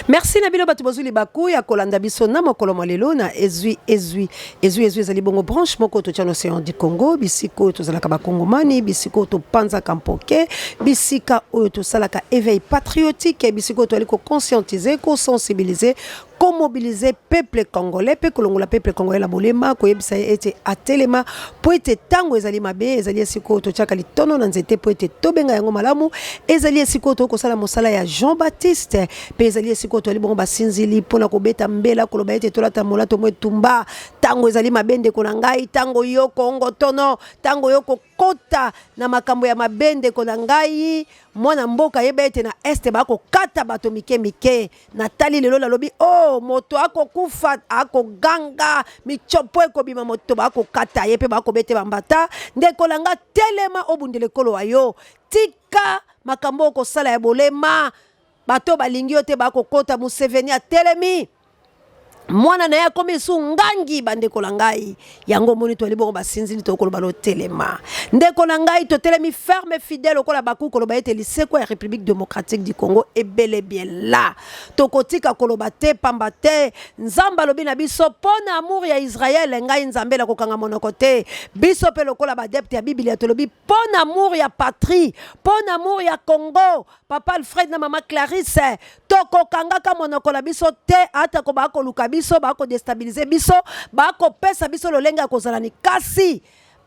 Merci Nabilo Batubozuli Baku ya kolanda biso na mokolo malelo na ezui ezali bongo branche moko to tchano océan du Congo bisiko to zalaka ba Kongomani bisiko to panza kampoke bisika oyo to salaka éveil patriotique bisiko to aliko conscientiser ko sensibiliser mobiliser peuple congolais pe kolongola peuple congolais la bolema ko yebisa ete atelema po ete tango ezali mabe ezali esiko to chaka litono na nzete po ete tobenga yango malamu ezali esiko to kosala mosala ya Jean Baptiste pe ezali esiko to libongo basinzili pona kobeta mbela koloba ete tolata molato mwe tumba tango ezali mabende kona ngai tango yo kongo tono tango yo kota na makambo ya mabende kona ngai mwana mboka yeba ete na este bako kata bato mike na tali lelo la lobi oh moto ako kufa ako ganga michopo eko bima moto bako kata yepe bako bete bambata ndeko langa telema obundele kolo ayo tika makambo ko sala ya bolema bato balingi yote bako kota Museveni a telemi mwana na ya komi su ngangi bandeko la ngai yango moni to libongo basinzili to koloba lo telema ndeko la ngai to telemi ferme fidèle okola baku koloba ete liseko ya République démocratique du Congo est bel et bien là to kotika koloba te pamba te nzamba lobi na biso pona amour ya Israël ngai nzambe la kokanga monoko te biso pe lokola ba adepte ya Biblia to lobi pona amour ya patrie pona amour ya Congo papa Alfred na mama Clarisse to kokanga ka monoko la biso te ata ko ba ko luka biso bako déstabiliser biso bako pesa biso lolenga kozala ni kasi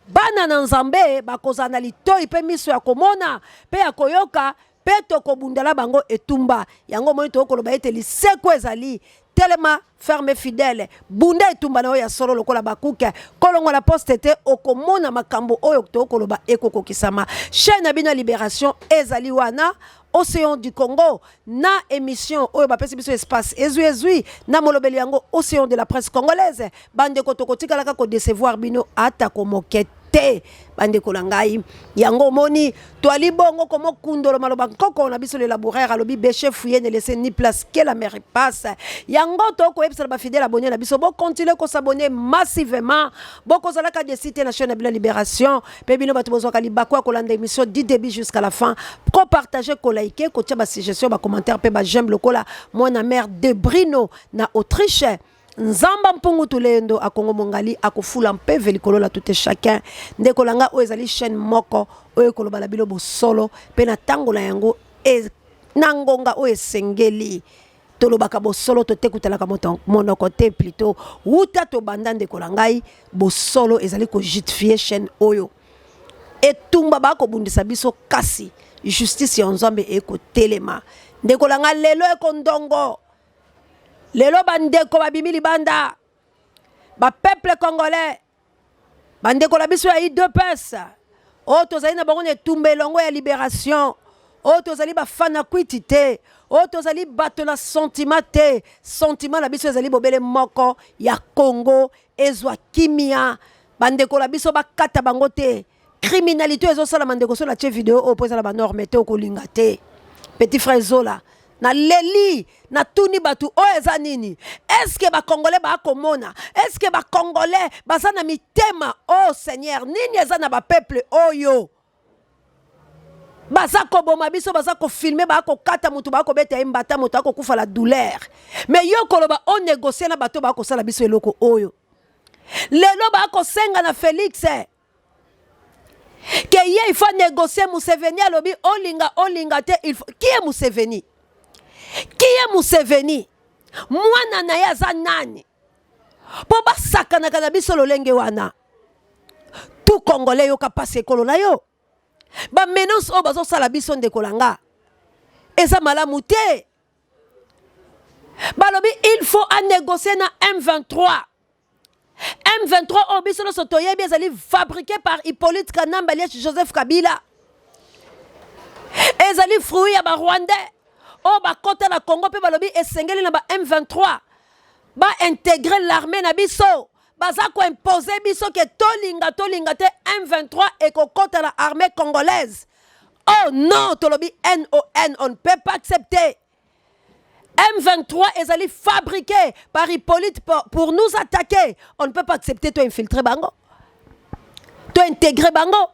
bana na nzambe bakozana litoi pe miso ya komona pe ya koyoka pe to kobundala bango etumba yango moi to koloba ete liseko ezali telema ferme fidèle bunda etumba na ya solo lokola bakuke kolongo la poste te okomona makambo oyo to koloba ekokokisama chaîne bino libération ezali wana Océan du Congo na émission oyo bapesi biso espace ezui na molobeli yango Océan de la presse congolaise bande kotokotika laka ko décevoir bino ata ko mokete bande kolangai yango moni to ali bongo komo kundolo maloba koko na biso le laboraire alobi béché fouiller ne laisser ni place que la mer passe yango to ko epsa ba fidèle abonné na biso bo continuer ko s'abonner massivement boko zalaka de cité nationale de libération pe bino bato bozo kali bakwa ko landa émission du début jusqu'à la fin ko partager ko liker ko tia ba suggestion ba commentaire pe ba j'aime lokola mwana mère de Brino na Autriche nzamba mpungu tulendo akongo mongali akofula mpe velikolo la tout chacun ndeko langa o ezali chaîne moko oyo koloba la bilobo solo pe na tango na yango nangonga o esengeli tolobaka bo solo to tekutalaka monoko te plutôt wuta to banda ndeko langai bo solo ezali ko justifier chaîne oyo etumba bako bundisa biso kasi justice ya nzambe eko telema ndeko langa lelo eko ndongo lelo bandeko babimili banda ba peuple congolais bandeko la biso ya IDPS o tozali na bango etumba elongo ya libération o tozali bafana kwiti te o tozali bato na sentiment te sentiment la biso ezali bobele moko ya Congo ezwa kimia bandeko la biso bakata bango te criminalité ezosala bandeko so la tie vidéo o poza la banorme te okolinga te petit frère Zola na leli na tuni batu o eza nini est-ce que ba congolais ba komona est-ce que ba congolais baza na mitema oh Seigneur nini eza na ba peuple oyo baza ko boma biso baza ko filmer ba ko kata mutu ba ko beta mbata mutu ko kufa la douleur mais yo koloba on négocier na bato ba ko sala biso eloko oyo lelo ba ko senga na Félix que il faut négocier Museveni alobi olinga te il faut qui est Museveni qui est Museveni mwana na ya za nani po basaka na kana biso lolenge wana tout congolais yo kapase kolo na yo ba menos o bazo sala biso ndeko langa eza malamu te balobi il faut à négocier na M23 o biso no sotoyebi ezali fabriqué par Hippolyte Kanamba lié Joseph Kabila ezali fruit ya ba Rwandais o ba kota na Congo pe balobi esengeli na ba M23 ba intégrer l'armée na biso baza ko imposer biso ke tolinga te M23 et ko kota la armée congolaise oh non tolobi NON on ne peut pas accepter M23 ezali fabriqué par Hippolyte pour nous attaquer on ne peut pas accepter to infiltrer bango to intégrer bango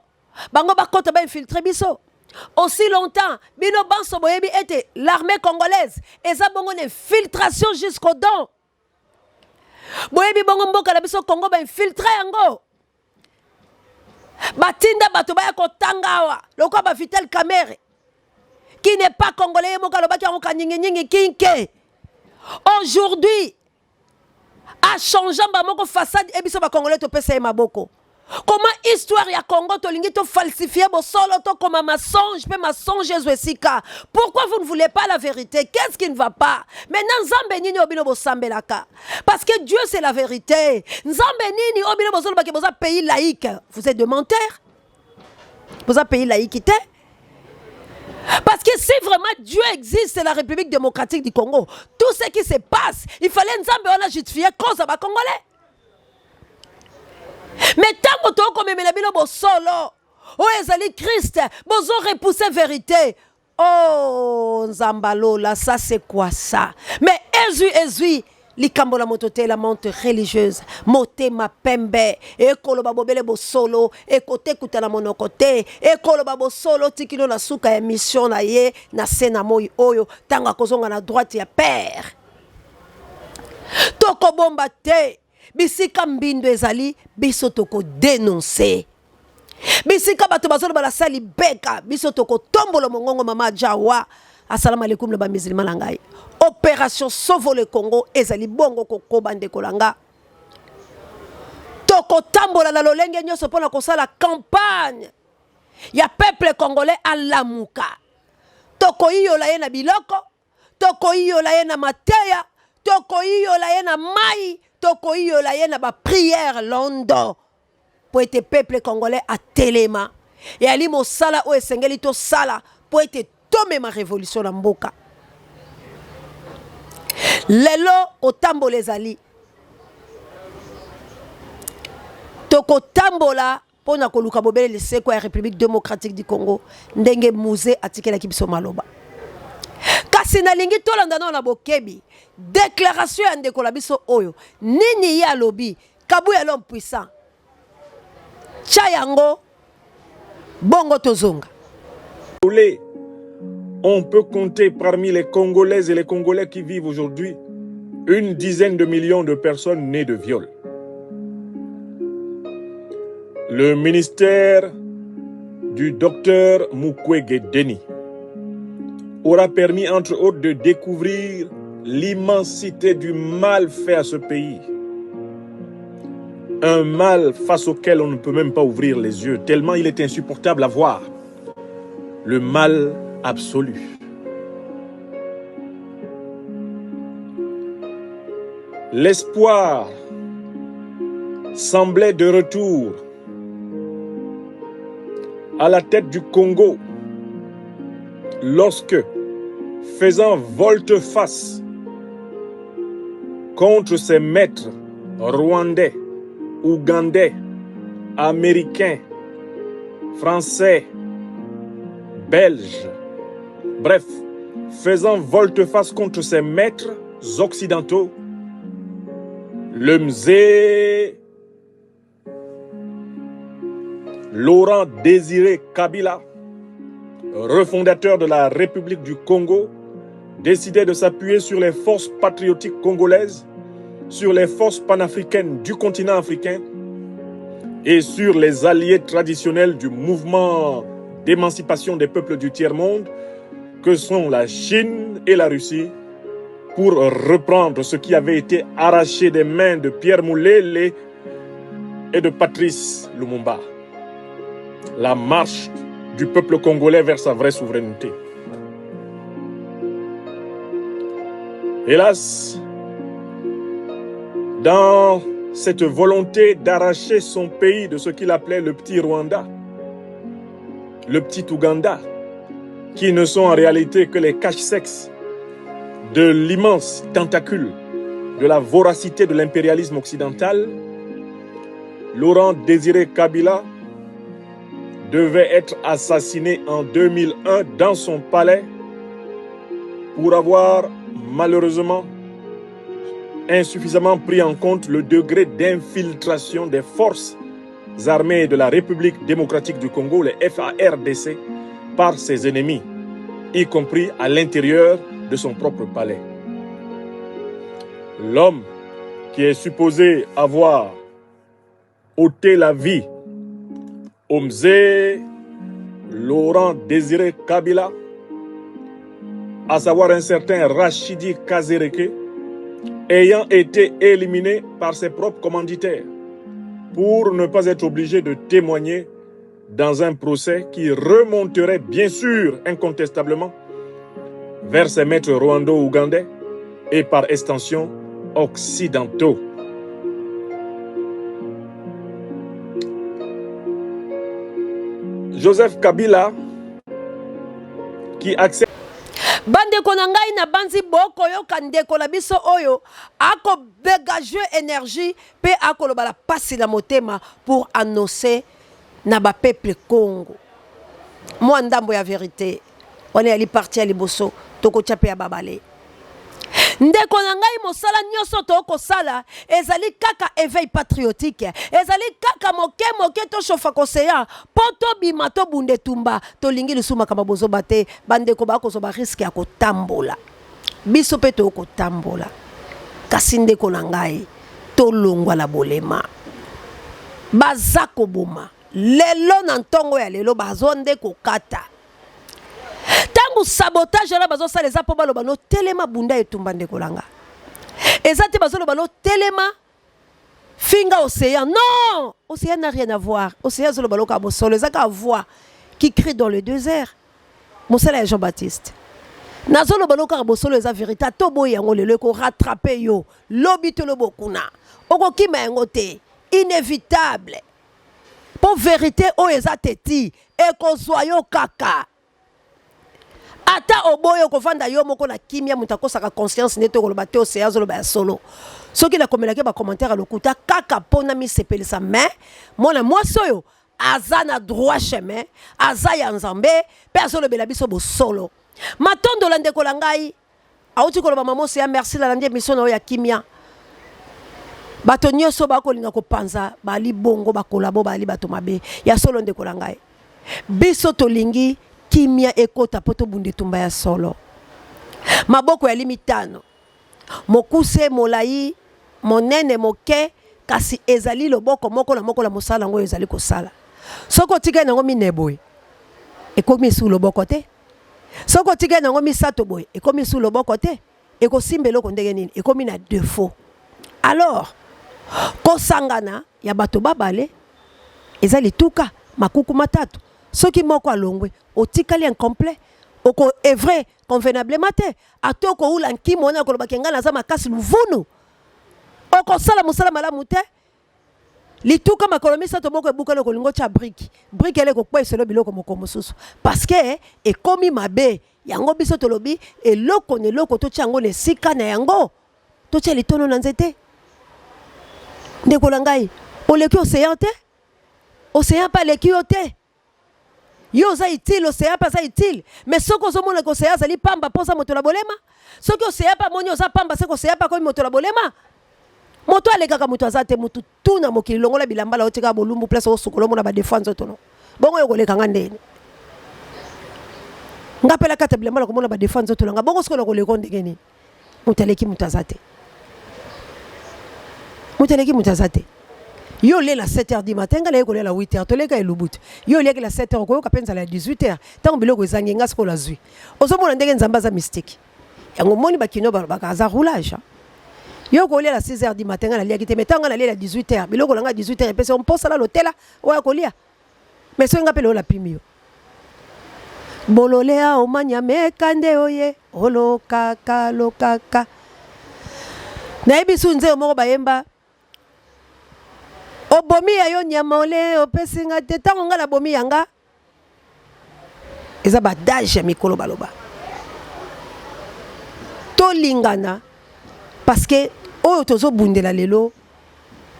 ba kota ba infiltrer biso Aussi longtemps, bino banso boyebi était l'armée congolaise. Et ça bongo une infiltration jusqu'au don. Boyebi bongo mboka na biso Congo ba infiltré yango. Batinda bato baya kotangawa. Loko ba Vital Kamerhe. Qui n'est pas congolais, moka lobaki yango nyingi kinke. Aujourd'hui, a changé moko façade et biso ba congolais to pesa maboko. Comment histoire ya Congo to lingi to falsifier bo solo to comme un mensonge pe mensonge ezwesika. Pourquoi vous ne voulez pas la vérité? Qu'est-ce qui ne va pas? Maintenant nzambe nini obino bo sambelaka? Parce que Dieu c'est la vérité. Nzambe nini obino bo solo ba ke boza pays laïque. Vous êtes de menteurs? Boza pays laïcité? Parce que si vraiment Dieu existe, c'est la République démocratique du Congo. Tout ce qui se passe, il fallait nzambe on a justifié cause ba congolais. Mais tant que tu as comme un solo, oh ezali Christ, bozo repousser vérité. Oh Nzambalo, là ça c'est quoi ça? Mais ezui, likambo la motote la monte religieuse, moté ma pembe, et koloba bobele bo solo, et côté kuta na monokote, et koloba bo solo tikino na suka émission na ye na sena moi oyo, tanga kozonga na droite ya père. Toko bomba te. Bisika mbindo ezali biso toko dénoncer. Bisika bato bazolo bala sali beka biso toko tombolo mongongo mama Jawa. Assalamu alaikum le ba musulman langai. Opération Sauve le Congo ezali bongo koko bande kolanga. Toko tambola na lolenge nyoso pona kosala campagne. Ya peuple congolais à lamuka. Toko iyo la yena biloko, toko iyo la yena mateya, toko iyo la yena mai. Toko iyo la yena ba prière londo pour être peuple congolais à telema et ali mo sala o esengeli to sala pour être tomé ma révolution na mboka lelo otambola ezali toko tambola pona koluka bobele leseko ya République démocratique du Congo ndenge musée atikela kibiso maloba kasi nalingi tolanda na bokebi déclaration ya ndeko la biso oyo nini ya lobi kabuya l'homme puissant chayango bongo tozonga. On peut compter parmi les Congolaises et les Congolais qui vivent aujourd'hui une dizaine de millions de personnes nées de viol. Le ministère du docteur Mukwege Denis aura permis entre autres de découvrir l'immensité du mal fait à ce pays. Un mal face auquel on ne peut même pas ouvrir les yeux, tellement il est insupportable à voir. Le mal absolu. L'espoir semblait de retour à la tête du Congo lorsque, faisant volte-face contre ses maîtres rwandais, ougandais, américains, français, belges, bref, faisant volte-face contre ses maîtres occidentaux, le mzee Laurent Désiré Kabila, refondateur de la République du Congo, décidait de s'appuyer sur les forces patriotiques congolaises, sur les forces panafricaines du continent africain et sur les alliés traditionnels du mouvement d'émancipation des peuples du tiers-monde que sont la Chine et la Russie pour reprendre ce qui avait été arraché des mains de Pierre Moulele et de Patrice Lumumba. La marche du peuple congolais vers sa vraie souveraineté. Hélas, dans cette volonté d'arracher son pays de ce qu'il appelait le petit Rwanda, le petit Ouganda, qui ne sont en réalité que les cache-sexes de l'immense tentacule de la voracité de l'impérialisme occidental, Laurent Désiré Kabila devait être assassiné en 2001 dans son palais pour avoir malheureusement insuffisamment pris en compte le degré d'infiltration des forces armées de la République démocratique du Congo, les FARDC, par ses ennemis, y compris à l'intérieur de son propre palais. L'homme qui est supposé avoir ôté la vie au Mzee Laurent Désiré Kabila, à savoir un certain Rachidi Kazereke, ayant été éliminé par ses propres commanditaires pour ne pas être obligé de témoigner dans un procès qui remonterait bien sûr incontestablement vers ses maîtres rwando-ougandais et par extension occidentaux. Joseph Kabila qui accepte bandeko na ngai na banzi boko yo kandeko la biso oyo ako dégager énergie pe akoloba la pasi na motema pour annoncer na ba peuple Congo moi ndambo ya vérité on est ali parti à liboso toko tchape ya babale ndeko na ngai mosala nyoso toko sala ezali kaka éveil patriotique ezali kaka moke to chofa koseya poto bimato bunde tumba to lingi lusuma kama bozo bate bandeko ba kozo ba risque ya kotambola biso pe to kotambola kasi ndeko na ngai to longwa la bolema bazako boma lelo na ntongo ya lelo bazonde kokata tangu sabotage la bazo sala eza po baloba no telema bunda etumba ndeko langa eza te bazo loba no telema finga océan non océan n'a rien à voir océan zolo baloka bosolo eza ka voix qui crie dans le désert mosala ya Jean-Baptiste nazolo baloka bosolo eza vérité to boye yango lelo ko rattraper yo lobi to lobokuna okokima yango te inévitable pour vérité o eza teti ekozwa yo kaka ata oboyo kovanda yo moko na kimia mutakosaka conscience neto koloba te océan zoloba ya solo soki na komelaki ba commentaire lokuta kaka pona mi sepelisa mais mona mwasoyo aza na droit chemin aza ya nzambe pe azolobela biso bo solo matondo la ndeko la ngai auti koloba mama océan merci la ndie mission na ya kimia bato nyoso bakolinga kopanza bali bongo bakolabo bali bato mabe ya solo ndeko la ngai biso tolingi kimia ekota poto bunde tumba ya solo maboko ya limitano mokuse molai monene moke kasi ezali loboko moko la mosala ngo ezali kosala soko tika nango mineboy ekomi su loboko te soko tika nango misato boy ekomi su loboko te ekosimbelo ko ndenge nini ekomi na défaut alors kosangana ya bato babale ezali tuka makuku matatu soki moko alongwe otikali incomplet oko est vrai convenablement te atoko ula nkimo ona ko lobakenga na za makasi luvunu oko sala musala malamu te lituka makolomisa to moko ebuka le kolingo cha brique ele ko kweselo biloko moko mosusu parce que ekomi mabe yango biso tolobi eloko ne loko to chango ne sika na yango to cha litono na nzete ndeko langai oleki océan te océan pa leki yo te yo za utile océan pa za utile mais soko zo mona ko océan zali pamba posa moto la bolema soki océan pa moni oza pamba seko océan pa ko moto la bolema moto alekaka moto azate moto tuna mokili longola bilamba la otika bolumbu place o sokolo mona ba défense tono bongo yo koleka ngandeni ngapela kata bilamba la ko mona ba défense tono nga bongo sokolo koleka ndenge ni mutaleki mutazate yo le la 7h du matin ngala ko le la 8h to le ka elubut yo le la 7h ko ka penza la 18h tango biloko ezangi nga siko la zwi ozomona ndenge nzamba za mystique yango moni bakino bakaza roulage yo ko le la 6h du matin ngala liaki te metanga na le la 18h biloko langa 18h epese on posa la l'hôtel oya ko lia mais so nga pele la pimio bololea o manya mekande oye olo kaka lokaka na ebisu nze moko bayemba obomi ya yo nyamole opesinga te tango nga na bomi yanga eza badage ya mikolo baloba to lingana parce que oyo tozo bundela lelo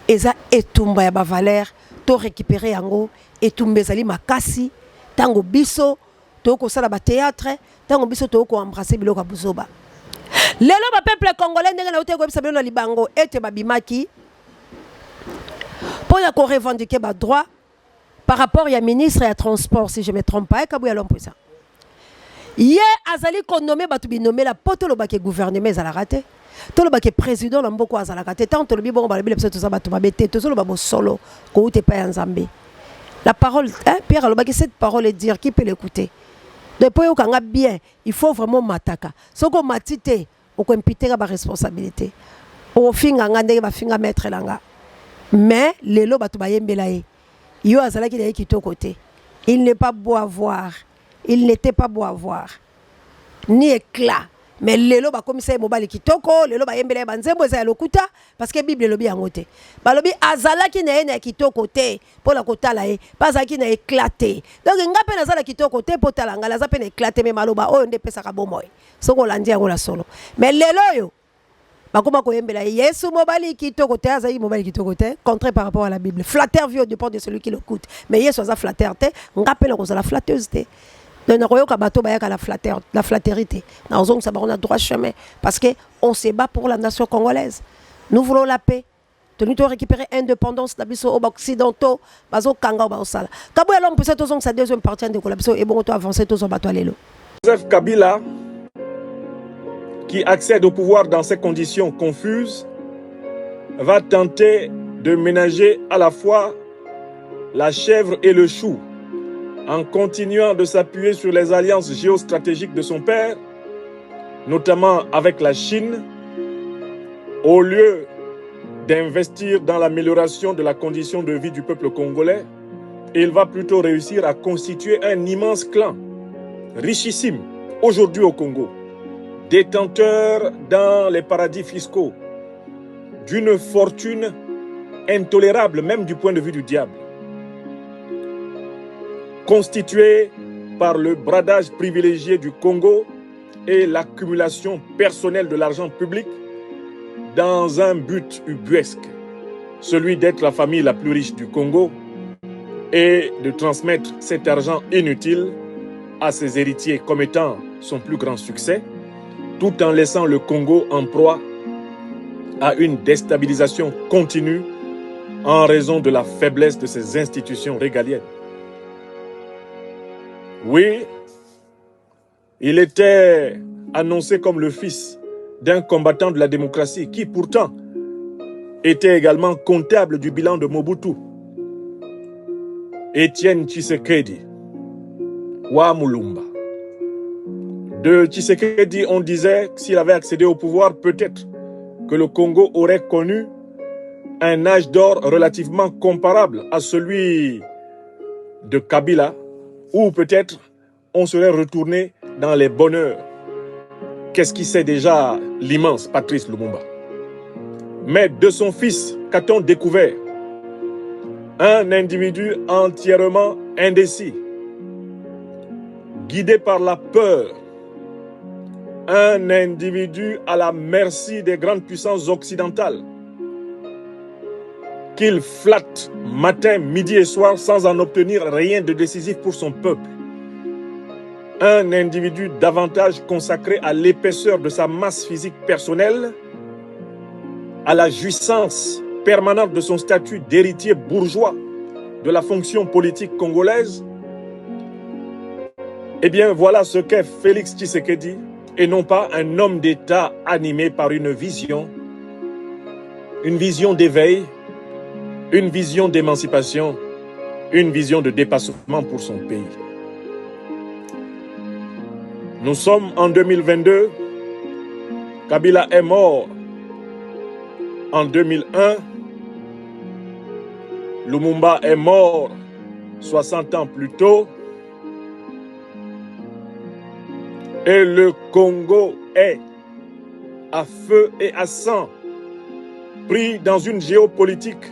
eza etumba ya ba valeur to récupérer yango etumba ezali makasi tango biso to ko sala ba théâtre tango biso to ko embrasser biloko ya buzoba lelo ba peuple congolais ndenge na ote ko bisa bino na libango ete babimaki pour revendiquer droit par rapport à ministre et à transport, si je ne me trompe pas, Ye azali konnomé batu binomé la poto lo baké gouvernement ezala raté. To lo baké président la mboko azala raté. Tant to lo bi bon ba le tout ça batu babete to lo babo solo ko ute pa nzambe. La parole hein Pierre lo baké cette parole est dire qui peut l'écouter. Depuis au kanga bien, il faut vraiment mataka. Soko matite o ko impiter ba responsabilité. O finga ngande ba finga maître langa. Mais lelo batu ba yembela ye. Yo azala ki de kito côté. Il n'est pas beau à voir. Il n'était pas beau à voir. Ni éclat. Mais lelo ba commissaire mobile kitoko, lelo ba yembele ba nzembo za lokuta parce que Bible lobi yangote. Ba lobi azala ki na kitoko te pour la kotala e, pas aki na éclaté. Donc ngape na zala kitoko te pour talanga la zape na éclaté mais maloba oyo nde pesa ka bomoy. Soko landi yango la solo. Mais lelo yo bakoma ko yembela Yesu mobile kitoko te azayi mobile kitoko te, contraire par rapport à la Bible. Flatteur vieux dépend de celui qui l'écoute. Mais Yesu aza flatteur te, ngape na ko la flatteuse te. Donc, la flattérité. Nous avons droit chemin. Parce qu'on se bat pour la nation congolaise. Nous voulons la paix. Nous devons récupérer l'indépendance de l'Occidentaux. Joseph Kabila, qui accède au pouvoir dans ces conditions confuses, va tenter de ménager à la fois la chèvre et le chou, en continuant de s'appuyer sur les alliances géostratégiques de son père, notamment avec la Chine, au lieu d'investir dans l'amélioration de la condition de vie du peuple congolais, il va plutôt réussir à constituer un immense clan, richissime, aujourd'hui au Congo, détenteur dans les paradis fiscaux, d'une fortune intolérable même du point de vue du diable, constitué par le bradage privilégié du Congo et l'accumulation personnelle de l'argent public dans un but ubuesque, celui d'être la famille la plus riche du Congo et de transmettre cet argent inutile à ses héritiers comme étant son plus grand succès, tout en laissant le Congo en proie à une déstabilisation continue en raison de la faiblesse de ses institutions régaliennes. Oui, il était annoncé comme le fils d'un combattant de la démocratie qui pourtant était également comptable du bilan de Mobutu. Étienne Tshisekedi, Wa Mulumba. De Tshisekedi, on disait que s'il avait accédé au pouvoir, peut-être que le Congo aurait connu un âge d'or relativement comparable à celui de Kabila, ou peut-être on serait retourné dans les bonheurs. Qu'est-ce qui sait déjà l'immense Patrice Lumumba? Mais de son fils, qu'a-t-on découvert? Un individu entièrement indécis, guidé par la peur, un individu à la merci des grandes puissances occidentales, qu'il flatte matin, midi et soir sans en obtenir rien de décisif pour son peuple. Un individu davantage consacré à l'épaisseur de sa masse physique personnelle, à la jouissance permanente de son statut d'héritier bourgeois de la fonction politique congolaise. Eh bien, voilà ce qu'est Félix Tshisekedi, et non pas un homme d'État animé par une vision d'éveil, une vision d'émancipation, une vision de dépassement pour son pays. Nous sommes en 2022, Kabila est mort en 2001, Lumumba est mort 60 ans plus tôt, et le Congo est à feu et à sang, pris dans une géopolitique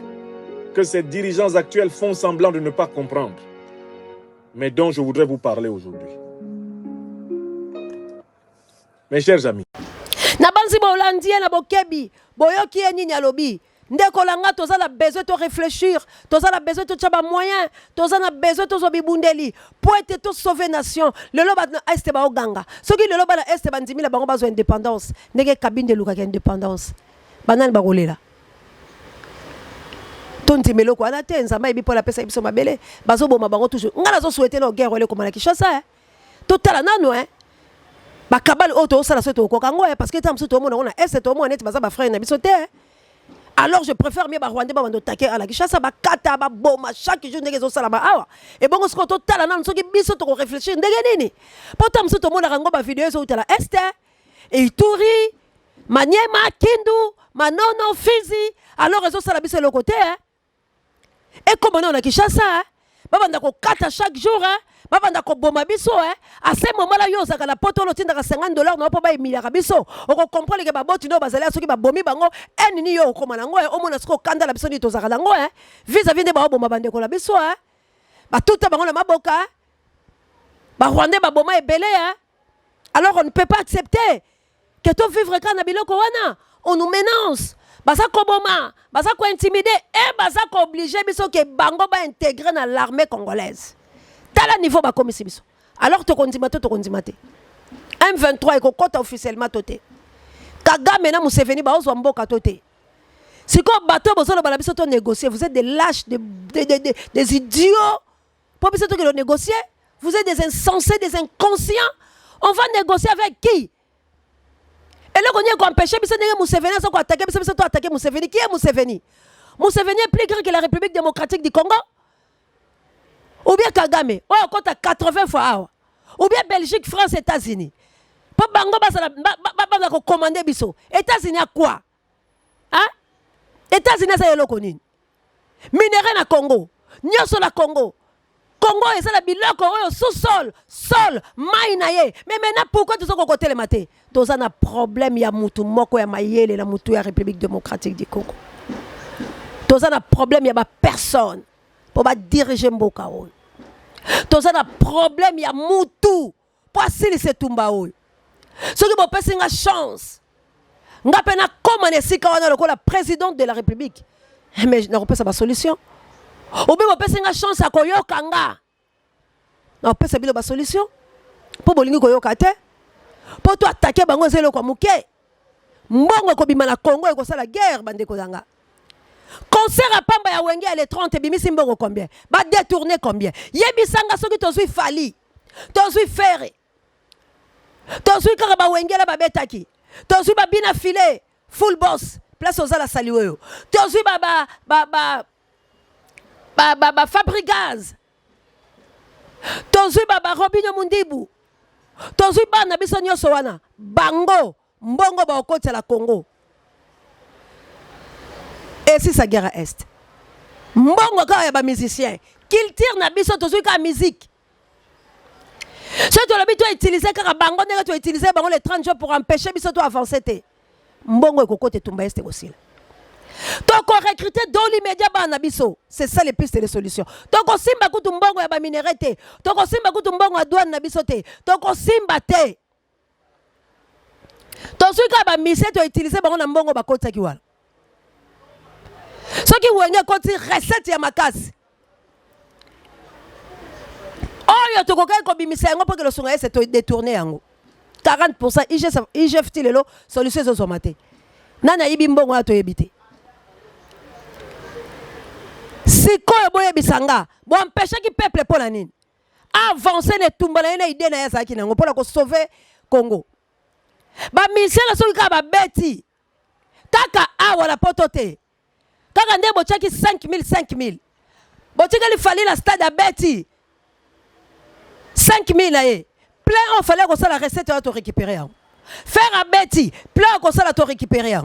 que ses dirigeants actuels font semblant de ne pas comprendre, mais dont je voudrais vous parler aujourd'hui. Mes chers amis, Nabanzi Bolandi na bokebi, boyoki nini alobi. Ndeko langa toza la besoin de réfléchir, toza la besoin de chaba moyen, toza na besoin de zobibundeli pour être to sauver nation. Le loba na est ba oganga. Soki le loba na est bandimi la bango bazo indépendance. Ndeke kabine de luka indépendance. Banani bagolela. Tonti meloko ana te nzamba ebi pour la pesa biso mabele. Bazo boma bango toujours. Ngala zo souhaiter no guerre ole comme la Kinshasa. Total nano bakabali oto sala soto kokango parce que tam soto mona on a est to mona net baza ba frère na bisote. Alors je préfère mieux ba Rwanda ba bando taquer à la Kinshasa ba kata ba boma chaque jour ndenge zo sala ba awa. Et bon ce ko to tala na soki biso to réfléchir ndenge nini. Potom soto mona rango ba vidéo zo tala est et Ituri Maniema Kindu Manono Fizi alors zo sala biso le côté et comme on a Kinshasa babanda ko kata chaque jour babanda ko boma biso à ce moment là yo zaka na poto lo tinda $50 na po ba emilia biso o ko comprendre que baboti no bazali soki ba bomi bango enini yo ko manango o mona siko kanda la biso ni to zaka nango vis-à-vis de ba boma bande ko la biso ba tuta bango na maboka ba Rwandais ba boma ebele alors on ne peut pas accepter que to vivre quand na biloko wana on nous menace baza ko boma baza ko intimider et baza ko obliger biso que bango ba intégrer dans l'armée congolaise. Tala niveau ba komisi biso. Alors to kondimate M23 eko kota officiellement toté. Kagame na Museveni ba ozwa mboka toté. Siko bato bozolo bala biso to négocier, vous êtes des lâches, des idiots. Pour biso to que négocier, vous êtes des insensés, des inconscients. On va négocier avec qui? Et là on y a empêché biso ndenge Museveni so ko attaquer biso to attaquer Museveni. Qui est Museveni? Museveni est plus grand que la République démocratique du Congo. Ou bien Kagame, on compte à 80 fois. Ou bien Belgique, France, États-Unis. Pas bango ba commander biso. États-Unis à quoi? Hein? États-Unis ça yelo konini. Minerai na Congo. Nyoso la Congo. Congo et ça la biloko sous-sol, sol, mai na ye. Mais maintenant pourquoi tu so ko côté le maté? Toza na problème ya mutu moko ya mayele la mutu ya République démocratique du Congo. Toza na problème ya ba personne. Pour diriger mboka oyo. Toza na problème ya mutu pour asilisa tumba oyo. Soki bo pesi nga chance. Nga pena koma ne sika wana lokola président de la République. Mais na kopesa ba solution. Ou bien bo pesi nga chance akoyoka nga. Na kopesa bilo ba solution. Po bolingi koyoka te. Po to attaquer bango zelo kwa muke. Mbongo ko bima na Congo e ko sala guerre bande ko danga. Concert à Pamba ya Wenge à les 30 bimisi mbongo combien? Ba détourner combien? Yebisanga soki tozui fali. Tozui ferre. Tozui kaka ba Wenge la ba betaki. Tozui ba bina filé full boss place aux ala saliweyo. Tozui ba Fabrigaz. Tozui ba Robinho Mundibu. Tozui ba na biso nyoso wana. Bango mbongo ba okoti la Congo. Et si ça guerre à Est. Mbongo quand il y a musicien. Qu'il tire na biso tozui ka musique. Si tu l'as tu as utilisé car bango nega tu as utilisé bango les 30 jours pour empêcher biso to avancer te. Mbongo ko côté tumba Est aussi. Donc on recruter dans l'immédiat ba na biso. C'est ça les pistes et les solutions. Donc on simba kutu mbongo ya ba minéralité. Donc on simba kutu mbongo ya douane na biso te. Donc on simba te. Tozui ka ba mise tu as utilisé bango na mbongo ba kota kiwala. Ce qui vous a continué recette ya makasi. Oh yo to kokai ko bimisa ngo pour que le songa se détourner yango. 40% IGF tilelo solution zo somate. Nana yibi mbongo ato yebite. Siko boye bisanga, bo empêcher ki peuple pour la nini. Avancer ne tumba na idée na yasa ki nango pour la ko sauver Congo. Ba mission la soki ka ba beti. Kaka awa la potote. Kaka nde bo chaki 5000. Bo chaki li fali la stade à beti. 5000 aye. Plein on fallait que ça la recette à te récupérer. Faire à beti, plein que ça la te récupérer.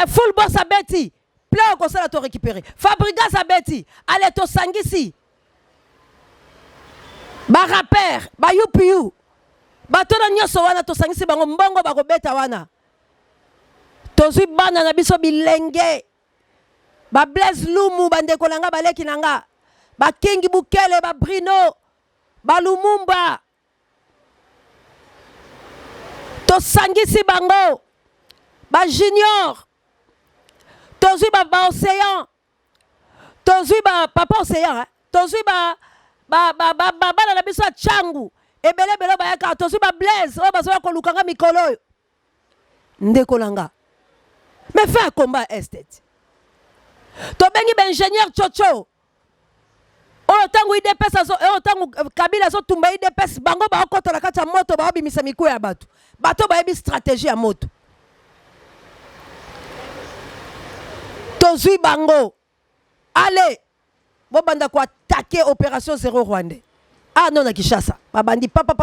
Full boss à beti, plein que ça la te récupérer. Fabrigas à beti, allez to sangisi. Ba rapper, ba yupiu. Ba tona nyoso wana to sangisi bango mbongo ba ko beta wana. Tozui bana na biso bilenge. Ba Blaise Lumu bande kolanga baleki nanga. Ba Kingi Bukele ba Brino. Ba Lumumba. To sangisi bango. Ba Junior. Tozui ba Océan. Tozui ba Papa Océan. Tozui ba bana na biso changu. Ebele bele ba yaka tozui ba Blaise. O ba so ko lukanga mikolo. Ndekolanga. Mais fais un combat esthète. Tu as un ingénieur Tchocho. oyo tango IDPS oyo tango Kabila azotumba IDPS bango bakota na kati ya moto babimisa miku ya bato bato bayebi stratégie ya moto tozwi bango allez bobanda ko attaquer opération zéro Rwandais ah non na Kinshasa babandi papa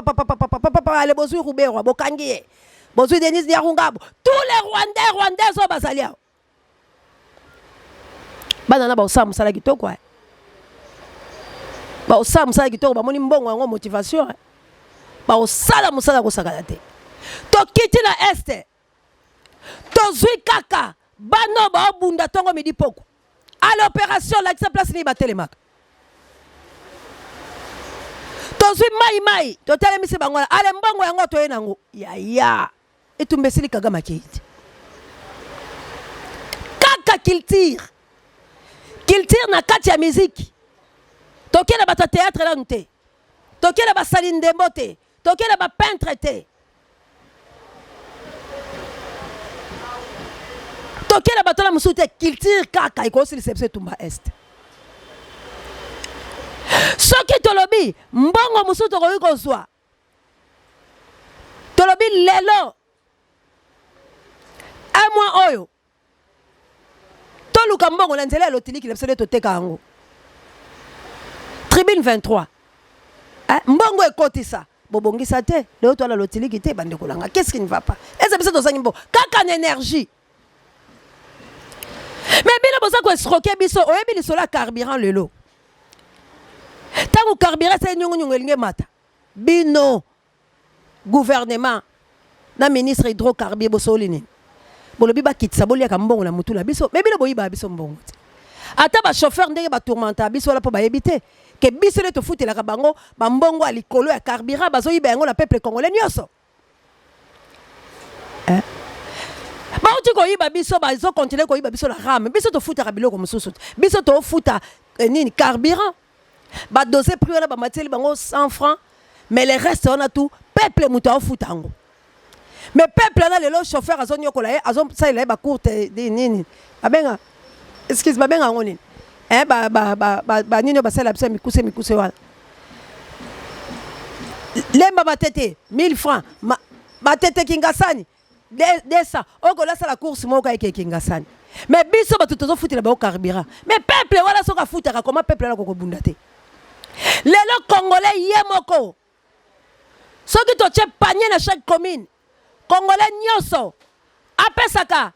allez bozwi Rubero bokangi bozwi Denis Nyarungabo tous les Rwandais zo bazalia bana na ba osam sala kitoko ba osala musala kitoko bamoni mbongo yango motivation ba osala musala ko sakala te to kiti na este tozwi kaka bano ba bunda tongo midi poko à l'opération la sa place ni ba telemaka tozwi mai to telemisi bango ale mbongo yango to yenango ya etumbesili Kagame keiti kaka culture na kati ya musique toke na bata théâtre la nte toke na ba saline ndembo te toke na ba peintre te toke na bato la musu te culture kaka ikosi lisepse tumba est soki tolobi mbongo musu tokoki kozwa tolobi lelo un mois oyo toluka mbongo na nzela ya lotiliki lepsele toteka yango Tribune 23 mbongo ekotisa bobongisa te leo toala lotiliki te bande kolanga qu'est-ce qui ne va pas eza bisa tozangi mbo kaka na énergie mais bino boza ko escroquer biso oyebi lisolo ya carburant lelo tango carburant sa nyongo elinge mata bino gouvernement na ministre hydrocarbures bosoli nini bolobi bakitisa boliaka mbongo na mutu na biso mais bino boyiba biso mbongo te ata ba chauffeur ndenge ba tourmenta biso la po bayebi te ke biso le tofutelaka bango bambongo ya likolo ya carburant bazoyiba yango na peuple congolais nyonso bauti koyiba biso bazo continuer koyiba biso la rame biso tofutaka biloko mosusu biso tofuta nini carburant badose prix wana bamatieli bango 100 francs mais le reste on a tout peuple mutu afuta yango mais peuple na lelo chauffeur azonyokola ye azosalela ye bacourte nini abenga excuse babenga yango nini nini basala bisa mikuse wana lemba batete 1000 francs batete kingasani 200 okolasala course moko ayeke kingasani mais biso bato tozofutela bao carburant mais peuple wana soki afutaka koma peuple wana kokobunda te lelo congolais ye moko soki totie panier na chaque commune congolais nyonso apesaka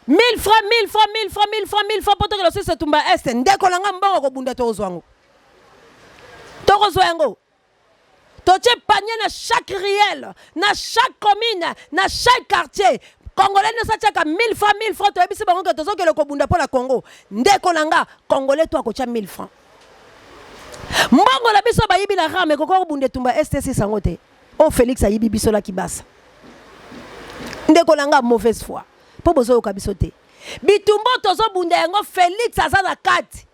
1000 francs poto ke losi setumba este ndeko nanga mbongo kobunda tokozwa yango tokozwa yango totie panier na chaque riel na chaque commune na chaque quartier congolais nyonso atiaka 1000 francs toyebisi bango ke tozokele kobunda mpo na congo ndeko nanga congolais to akotia 1000 francs mbongo na biso bayibi na rame koko kobunda etumba este sisango te o Félix ayibi biso la kibasa ndeko nanga mauvaise foi po bozoyoka biso te bitumbo tozobunda yango Félix aza na kati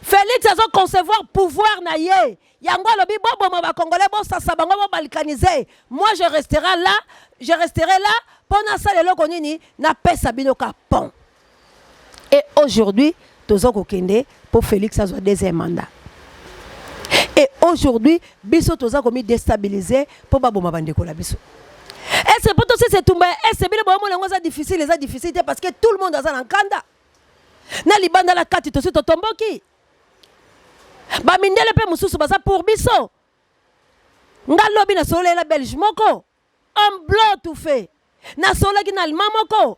Félix azo concevoir pouvoir na ye yango alobi boboma bakongolais bosasa bango bobalikanize moi je resterai là pona sala eloko nini na pesa bino ka pont et aujourd'hui tozo kokende po Félix azwa deuxième mandat et aujourd'hui biso toza komi déstabiliser po baboma bandeko la biso. Et c'est pourtant c'est tombé et c'est bien bon c'est difficile parce que tout le monde a ça en kanda. Na libanda la kati to to tomboki. Ba mindele pe mususu baza pour biso. Ngalobi na solo la Belge moko. Un blanc tout fait. Na solo ki na allemand moko.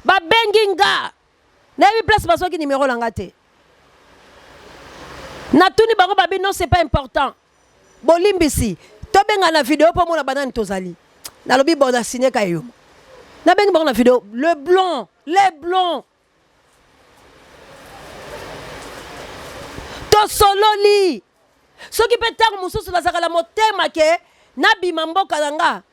Ba benginga. Na mi place baso ki numéro langate. Na tuni bango babi non c'est pas important. Bolimbisi. To benga na vidéo pour mon banane tozali. Na lobi bon na signé kayo. Na benga bon na vidéo le blanc, les blancs. To sololi. Ce qui peut être mususu la zakala motema ke na bimamboka nanga.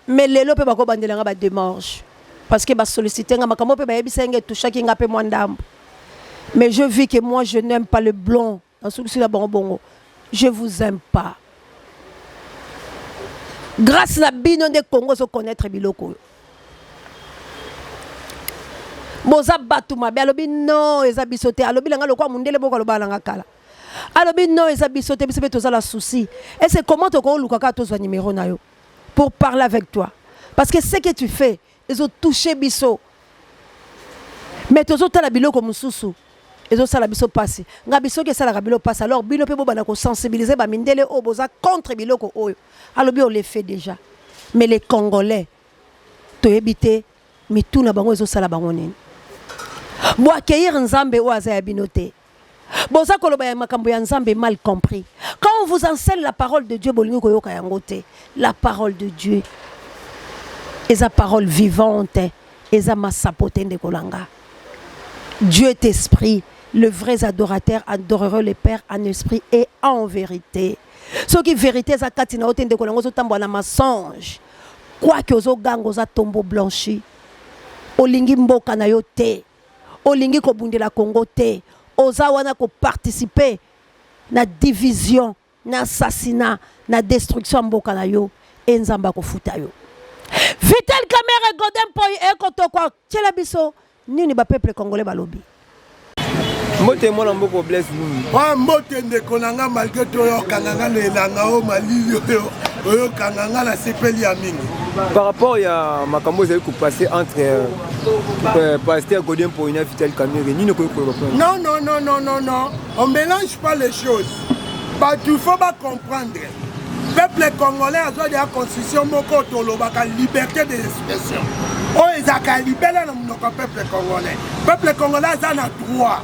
Mais lelo pe bako bandelanga ba démarche parce que ba solliciter nga makambo pe ba yebisenge touchaki nga pe mwandambo. Mais je vis que moi je n'aime pas le blanc. Dans ce la bongo. Je vous aime pas. Grâce à bino de Congo se connaître biloko. Boza batuma be alobi non eza bisote alobi langa lokwa mundele boko loba langa kala. Alors, non, ils habitent sauté, ils ont la souci. Et c'est comment tu as un numéro pour parler avec toi. Parce que ce que tu fais, ils ont touché Bisso. Mais tu as la bilo comme sous. Ils ont ça la biso passé. Nga biso que ça la bilo passe. Alors, bilo peut bana ko sensibiliser ba mindele oboza contre bilo ko oyo. Alors, on le fait déjà. Mais les Congolais, tu habité, mais tout na bango ils ont ça la bango nini. Bo accueillir Nzambe ou aza binoté. Boza koloba ya makambo ya Nzambe mal compris. Quand on vous enseigne la parole de Dieu, bolingo ko yoka yango te. La parole de Dieu. Et sa parole vivante, et sa massapote de kolanga. Dieu est esprit. Le vrai adorateur adorera le Père en esprit et en vérité. Ce qui est vérité, c'est que tu as un mensonge. Quoi que tu aies un tombeau blanchi, olingi mboka na yo te, olingi ko bunde la Congo te, oza wana ko participer na division, na assassinat, na destruction mboka na yo, et nzamba ko futa yo. Vitel Kamerhe Godin Poy e kotoko tshela biso nini ba peuple congolais balobi. Mbote mwana mboko bless nous. Wa mbote ndeko nanga malgré to yo kanganga le langa o malili yo kanganga la sepeli ya mingi. Par rapport à makambo zali ko passer entre pasteur Godin Poy et Vitel Kamerhe, ni ne ko ko. Non, on mélange pas les choses. Bah tu faut pas comprendre. Peuple congolais a besoin de la constitution moko tolobaka liberté d'expression. Oh ezaka libéré le peuple congolais. Peuple congolais a un droit.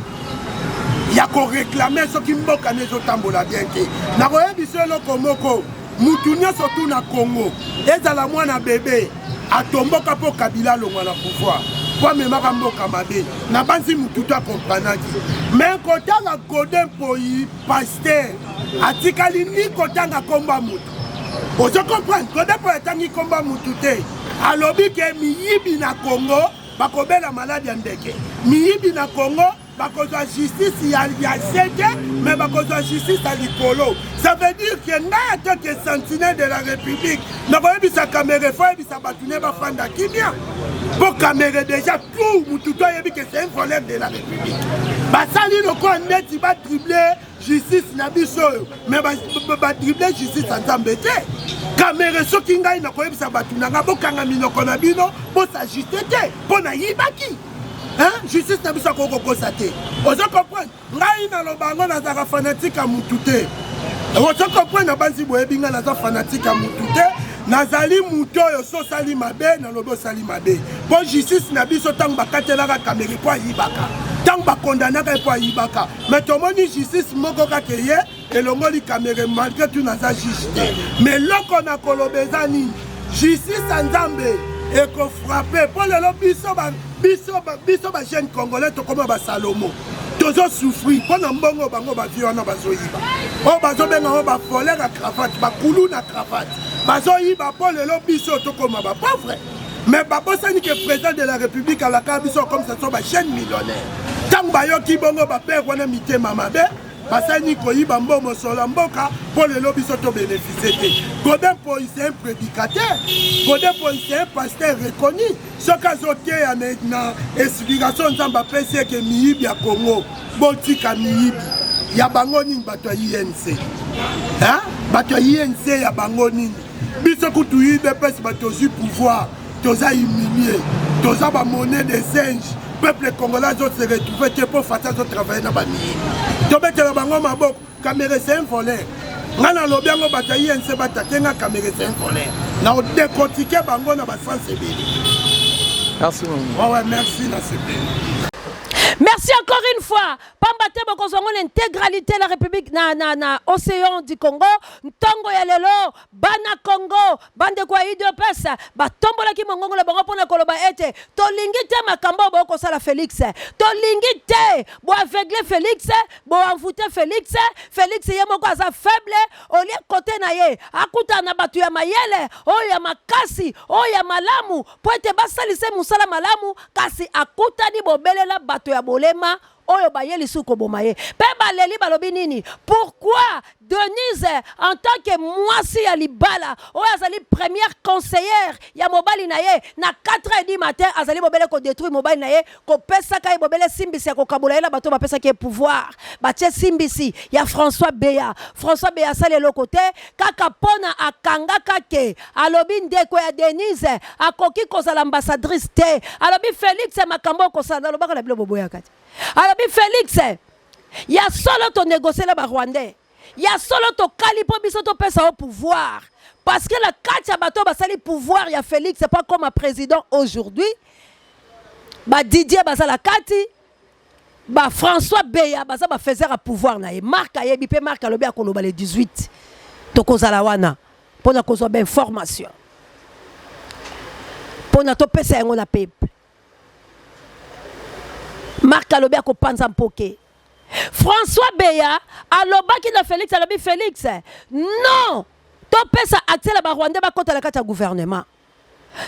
Il y a qu'on réclamer ce qui mboka nezo tambola bien ke. Na koye biso loko moko mutunya surtout na Congo. Ezala mwana bébé atomboka po Kabila lo mwana pouvoir. Kwa memaka mboka mabe. Na banzi mututa kompranaki. Mais kotanga Godin Poy pasteur atikali ni kotanga komba mutu. Ozo comprendre Godin Poy tangi komba mutu te. Alobi ke miyibi na Congo bakobela maladi ya ndeke. Miyibi na Congo bakozwa justice ya seke mais bakozwa justice à likolo. Ça veut dire que na tant que sentinelle de la République na koyebisa Kamerhe fo yebisa batune bafanda kimia. Pour Kamerhe déjà tout mututo yebi que c'est un voleur de la République. Basali loko ndeti ba dribbler justice na biso mais ba dribbler justice Nzambe te. Kamerhe soki ngai na koyebisa batuna nga bokanga minoko na bino bo sa justice te pona yibaki. Hein? Justice n'a pas encore constaté. Vous comprenez? Ngai na lobango na zaka fanatique à mutute. Vous comprenez na banzi boyebinga na zaka fanatique à mutute. Nazali muto yo so sali mabe na lobo sali mabe. Pour justice na biso tang bakatela ka Kamerhe po yibaka. Tang ba condamner ka po yibaka. Mais tomoni justice moko ka keye elongoli Kamerhe malgré tout na za justice. Mais loko na kolobezani justice Nzambe et qu'on frappe pour le biso ba jeune congolais to comme ba Salomo tozo souffrir pour na mbongo bango ba viona bazoyiba o bazo benga ba voler la cravate ba kulu na cravate bazoyiba pour le biso to comme ba pauvre mais ba bosani que président de la République à la biso comme ça sont ba jeune millionnaire tant ba yo ki bongo ba père wana mitema mabe basani koyiba mbomo sola mboka pour le biso to bénéficier. Godin Poy c'est un prédicateur. Godin Poy c'est un pasteur reconnu. Ce cas zoté à maintenant explication Nzamba pese que miyibi ya Congo botika miyibi ya bango nini bato INC. Hein? Bato INC ya bango nini. Biso kutu yibe pese bato zu pouvoir, toza humilié, toza ba monnaie des singes. Peuple congolais doit se retrouver pour faire ça travailler dans la mine. Tobetela bango maboko, Kamerhe c'est un voleur. Ngana lobiango batayi ense batakenga Kamerhe c'est un voleur. Na décortiquer bango na ba sensibilité. Merci. Ouais, merci na CP. Merci encore une fois. Pambate bokozongo l'intégralité de la République na océan du Congo. Ntongo ya lelo bana Congo bande kwa IDPS ba tombola ki mongongo la bango pona koloba ete to lingi te makambo boko sala Félix. To lingi te bo aveugle Félix, bo envoûter Félix. Félix yemoko aza faible au lieu côté na ye. Akuta na batu ya mayele, o ya makasi, o ya malamu. Po ete basalise musala malamu kasi akuta ni bobelela batu ya bolema oyo bayeli suko bomaye pe baleli balobi nini pourquoi Denise en tant que mwasi ya libala oyo azali première conseillère ya mobali na ye na 4h du matin azali bobele ko détruire mobali na ye ko pesa kai bobele simbisi ya ko kabula ela bato ba pesa ke pouvoir batie simbisi ya François Beya sale le côté kaka pona akanga kake alobi ndeko ya Denise akoki kozala ambassadrice te alobi Félix makambo ko sala lobaka na bilo boboya kati alobi Félix ya solo to négocier la ba Rwandais ya solo to kalipo biso to pesa au pouvoir parce que la katia bato basali pouvoir ya Félix c'est pas comme un président aujourd'hui ba Didier basala kati ba François Beya baza ba faiseur à pouvoir na e Marc ayebi pe Marc alobi akoloba le 18 to kozala wana pona kozwa ba information pona to pesa yango na peuple Marc alobi akopanza mpoke François Beya alobaki na Félix alobi Félix non to pesa accès la ba Rwanda ba kota la kata gouvernement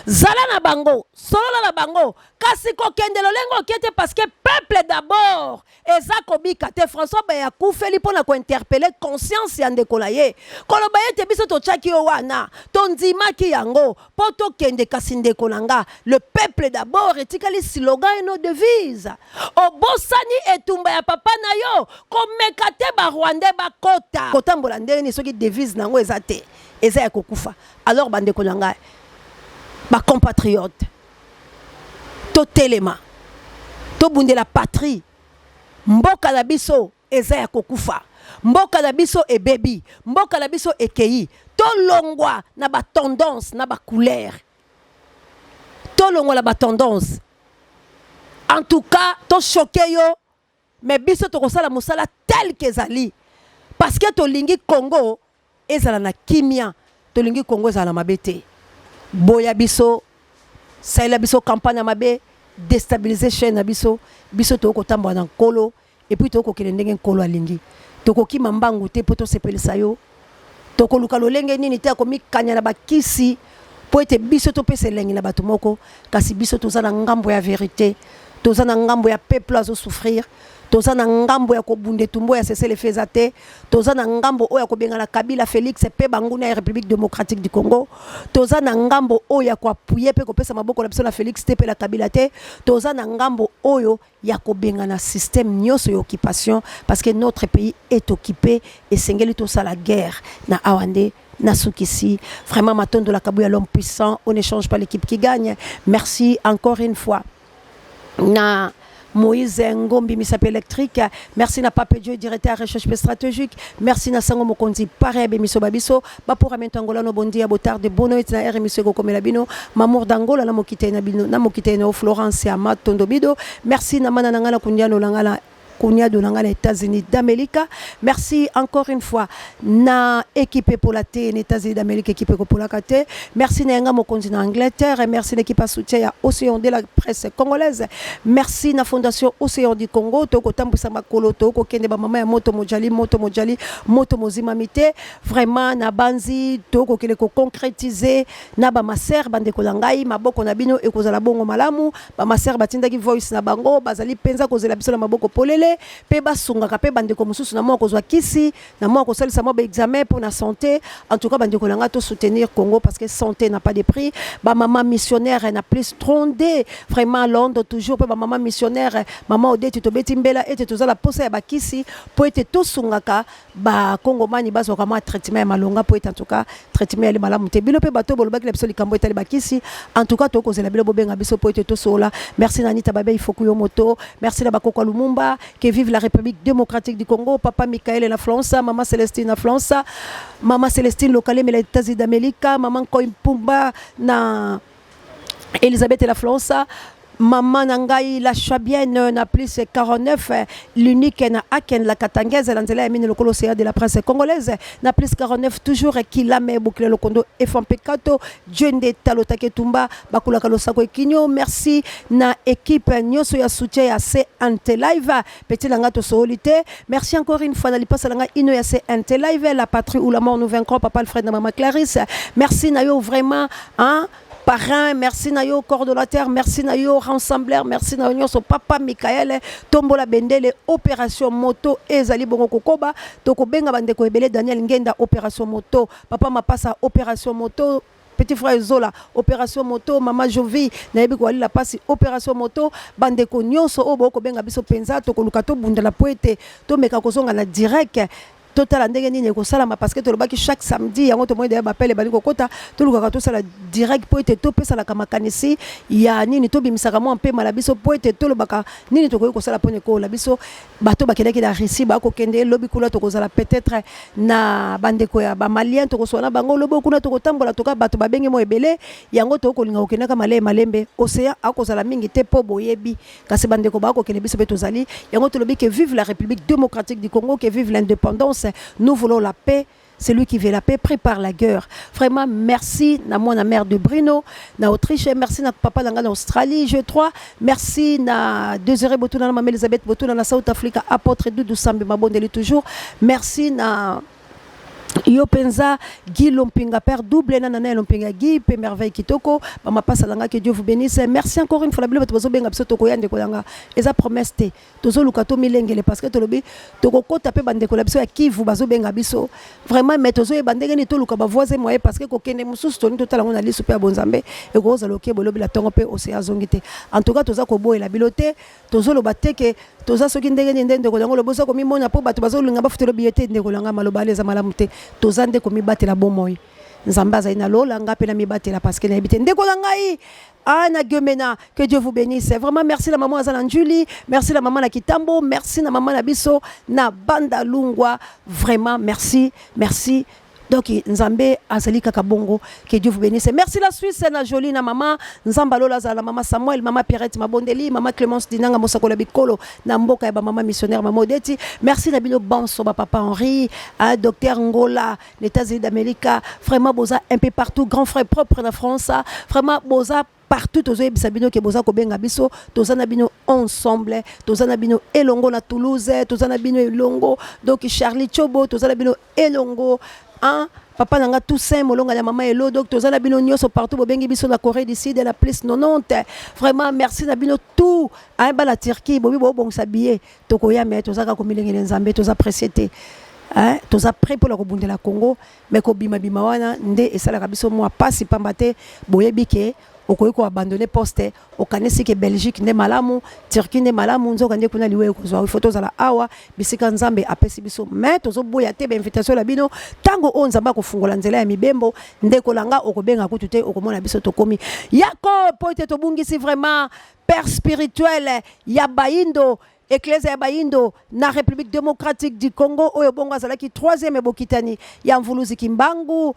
zala na bango solo na bango kasi ko kende lolengo kete parce que peuple d'abord eza kobika te François Beya kufeli pona ko interpeller conscience ya ndeko na ye koloba ye te biso to chaki o wana to ndima ki yango poto kende kasi ndeko nanga le peuple d'abord etikali slogan et nos devises obosani etumba ya papa na yo komeka te ba Rwanda ba kota kotambola ndeni soki devise nango eza te eza ya kokufa alors bandeko nanga ba compatriote to telema to bunde la patrie mboka na biso eza ya kokufa mboka na biso ebebi mboka na biso ekei to longwa na ba tendance na ba couleur to longwa na ba tendance en tout cas to choqué yo mais biso to kosala musala tel que ezali parce que to lingi Congo ezala na kimia to lingi Congo ezala na mabete boya biso saila biso campagne mabe déstabiliser chaîne biso biso to ko tamba na nkolo et puis to ko kele ndenge nkolo alingi to ko kima mbangu te poto sepelisa yo to ko luka lolenge nini te ko mikanya na bakisi po ete biso to pese lengi na bato moko kasi biso to za na ngambo ya vérité to za na ngambo ya peuple azo souffrir toza na ngambo ya kobunde tumbo ya cesser les faits te toza na ngambo oya kobenga na Kabila Félix pe banguna ya République démocratique du Congo toza na ngambo oya ko appuyer pe ko pesa maboko na biso na Félix te pe la Kabila te toza na ngambo oyo ya kobenga na système nyonso ya occupation parce que notre pays est occupé et sengeli to sa la guerre na awande Nasukisi, vraiment matondo la Kabouya l'homme puissant, on n'échange pas l'équipe qui gagne. Merci encore une fois. Na Moïse Ngombi Misap électrique, merci na Pape Dieu directeur recherche stratégique, merci na Sango Mokonzi Parebe Miso Babiso, ba pour Amentangola no bondi a botard de bono et na RMC go comme la bino, Mamour d'Angola na mokite na bino, na mokite na Florence ya Matondo Bido, merci na mana ngala kundiano langala Kounia de les États-Unis d'Amérique. Merci encore une fois na équipe pour la T les États-Unis d'Amérique équipe pour la KT. Merci na mo continent Angleterre et merci l'équipe à soutien à Océan de la presse congolaise. Merci na fondation Océan du Congo to ko tambisa makolo to ko kende ba mama ya moto mojali moto mozima mité vraiment na banzi to ko kele ko concrétiser na ba maser bande ko langai maboko na bino e ko zala bongo malamu ba maser batinda ki voice na bango bazali penza ko zela biso na maboko polele pe basungaka pe bandeko mosusu na moko kozwa kisi na moko kosalisa mo ba examen pour la santé en tout cas bandeko nanga to soutenir Congo parce que santé n'a pas de prix ba maman missionnaire na plus trondé vraiment Londres toujours pe ba maman missionnaire maman odeti to betimbela ete to zala posa ya ba kisi po ete to sungaka ba Congo mani bazo kama traitement ya malonga po ete en tout cas traitement ya malamu te bilo pe bato bolobaki la biso likambo etali ba kisi en tout cas to kozela bilo bobenga biso po ete to sola merci Nanita Babe Ifokuyo Moto merci na bakoko Lumumba que vive la République démocratique du Congo, papa Michael et la France, maman Célestine la France, maman Célestine locale mais les États-Unis d'Amérique, maman Koimpumba na Elisabeth et la France, maman Nangai la Chabienne na plus 49, l'unique na Aken la Katangaise, l'anzela ya mine le colosséa de la presse congolaise, na plus 49 toujours Kilame Bouclé le Kondo FMP4, Djende Talotake Tumba, Bakula Kalosako Ekinyo, merci na équipe Nyoso ya soutien ya CNT Live, petit langato solité, merci encore une fois na lipasa langa ino ya CNT Live, la patrie ou la mort nous vaincrons, papa Alfred na maman Clarisse, merci na yo vraiment, hein. parrain, merci na yo coordonnateur, merci na yo rassembleur, merci na yo so papa Michael Tombola Bendele opération moto ezali bongo kokoba toko benga bandeko ebele Daniel Ngenda opération moto, papa Mapasa opération moto, petit frère Zola opération moto, maman Jovi nayebi ko ali la pasi opération moto, bandeko nyonso o boko benga biso penza toko lukato bunda la poete to meka kozonga na direct total ndenge nini ko salama parce que to lobaki chaque samedi yango to moyo de m'appelle bali ko kota to lukaka to sala direct poete to pesa la kamakanisi ya nini to bimisaka mo mpe malabiso poete to lobaka nini to ko sala pone ko la biso bato bakendaki da risi ba ko kende lobi kula to ko sala peut-être na bandeko ya ba malien to ko sona bango lobo kuna to ko tambola to ka bato babenge mo ebele yango to ko linga okendaka malembe océan ako sala mingi te po boyebi kasi bandeko ba ko kende biso beto zali yango to lobi que vive la République démocratique du Congo, que vive l'indépendance. Nous voulons la paix. Celui qui veut la paix prépare la guerre. Vraiment, merci na moi, na mère de Bruno, na Autriche, merci na papa na Australie, je crois. Merci na Désiré Botuna, na maman Elisabeth Botuna, na South Africa, apôtre Doudou Sambi, ma bonne toujours. Merci na Yo Penza, Guy Lompinga, Père double, Nanana Lompinga, Guy, Pé Merveille Kitoko, Mama Passalanga, que Dieu vous bénisse. Merci encore une fois, la Bible, votre benga, Psotoko Yande Kolanga, et ça promesse, Tozo Lukato Milengele, parce que Tolobi, Toko tapé Bande Kolabso, qui vous bazo benga biso. Vraiment, mais Tozo et Bandegani Toluka, voisin, moi, parce que Kokene Moussous, Tony, total, on a dit super bon Zambé, et Rose Aloke, Bolobi, la Tongope, Océa Zongite. En tout cas, Toza Kobo et la Bilote, Tozo Lobate, Toza Soki Ndegani Ndende Kolanga, le Bosa Komi Mona, pour Batubazo, Lungaba, Futurobiete, Ndegolanga, Malobale, Zamalamute, Tozande Komi Batela Bomoy. Nzambaza ina lola nga pela mi batela parce que na habité ndeko la ngai ana gemena que Dieu vous bénisse vraiment merci la maman Azana Julie merci la maman la Kitambo merci la maman la biso na banda lungwa vraiment merci donc Nzambe azali kaka bongo que Dieu vous bénisse merci la Suisse na jolie na maman Nzamba lola za la maman Samuel maman Pierrette Mabondeli maman Clémence Dinanga Mosako la bikolo na mboka ya ba maman missionnaire maman Odeti merci na bino banso ba papa Henri docteur Ngola les États-Unis d'Amérique vraiment boza un peu partout grand frère propre na France vraiment boza partout aux Sabino que boza ko benga biso tozana bino ensemble tozana bino elongo na Toulouse tozana bino elongo donc Charlie Chobo tozana bino elongo hein papa nanga Toussaint molonga ya mama elo donc tozana bino nyoso partout bobengi biso na Corée du Sud la plus 90 vraiment merci na bino tout hein ba la Turquie bobi bo bon s'habiller tokoya mais tozaka ko milengele nzambe tozapprécier hein toza prêt pour la kobundela Congo mais ko bima wana nde esala kabiso moi passe pambate boyebike okoyi ko abandonner poste okanisi ke Belgique ne malamu Turquie ne malamu nzoka nde kuna liwe kozwa photo za la awa bisika nzambe apesi biso mais tozo boya te invitation la bino tango o nzamba ko fungola nzela ya mibembo nde kolanga okobenga kutu te okomona biso tokomi yako pote to bungisi vraiment père spirituel ya Baindo Église ya Baindo na République démocratique du Congo oyo bongo azalaki 3e ebokitani ya Mvuluzi Kimbangu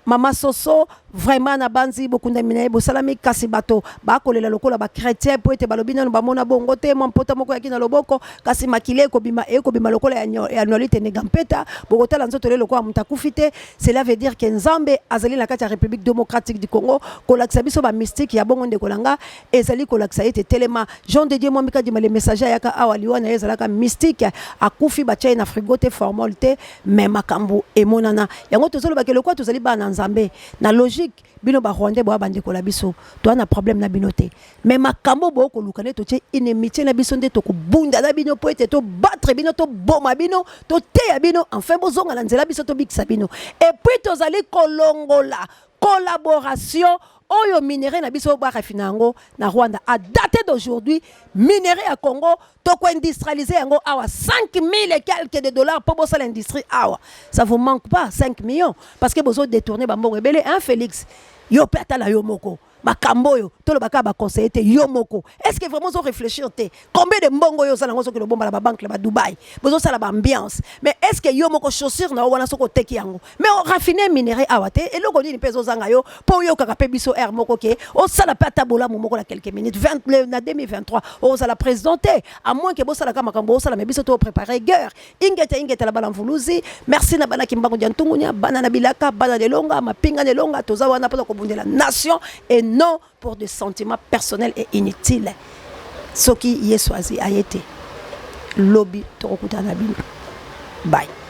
Mama Soso vraiment na banzi bokunda minaye bosalami kasi bato bakolela lokola ba chrétien po ete balobina no bamona bongo te mon pota moko yakina loboko kasi makile ko bima lokola ya nolite ne gampeta bokotala nzoto le lokola mutakufite cela veut dire que Nzambe azali na kati ya République démocratique du Congo kolakisa biso ba mystique ya bongo nde kolanga ezali kolakisa ete telema Jean de Dieu momika di le messager yaka awaliwana ezalaka mystique akufi ba na frigote formalité mais makambo emonana yango tozolo bakelo kwa tozali bana Nzambe na logique bino ba Rwandais bo bandeko la biso to na problème na binote mais makambo bo ko lukane to che inimitié na biso nde to ko bunda na bino po ete to battre bino to boma bino to teya bino enfin bozonga na nzela biso to bikisa bino et puis tozali kolongola collaboration oyo minerai na biso ba rafinango na Rwanda à date d'aujourd'hui minerai à Congo to ko industrialiser yango awa 5000 et quelques de dollars pour bosser l'industrie awa ça vous manque pas 5 millions parce que bozo détourner ba mbongo ebele hein Félix yo peta la yo moko makambo yo to lo baka ba conseiller te yo moko est-ce que vraiment zo réfléchir te combien de mbongo yo ça nango so que le bomba la banque la Dubaï bozo ça la ambiance mais est-ce que yo moko chaussure na wana soko teki yango mais on raffiner minerai awate et loko ni peso zanga yo po yo kaka pe biso air moko ke o ça la pata bola moko la quelques minutes 20 na 2023 o ça la présidenter à moins que bo ça la kama kambo ça la mais biso to préparer guerre ingeta la bala Mvuluzi merci na bana kimbango jantungunya bana na bilaka bana de longa mapinga de longa toza wana pa ko bundela nation et non pour des sentiments personnels et inutiles. Ce qui y est choisi a été lobby to okuta na bino. Bye.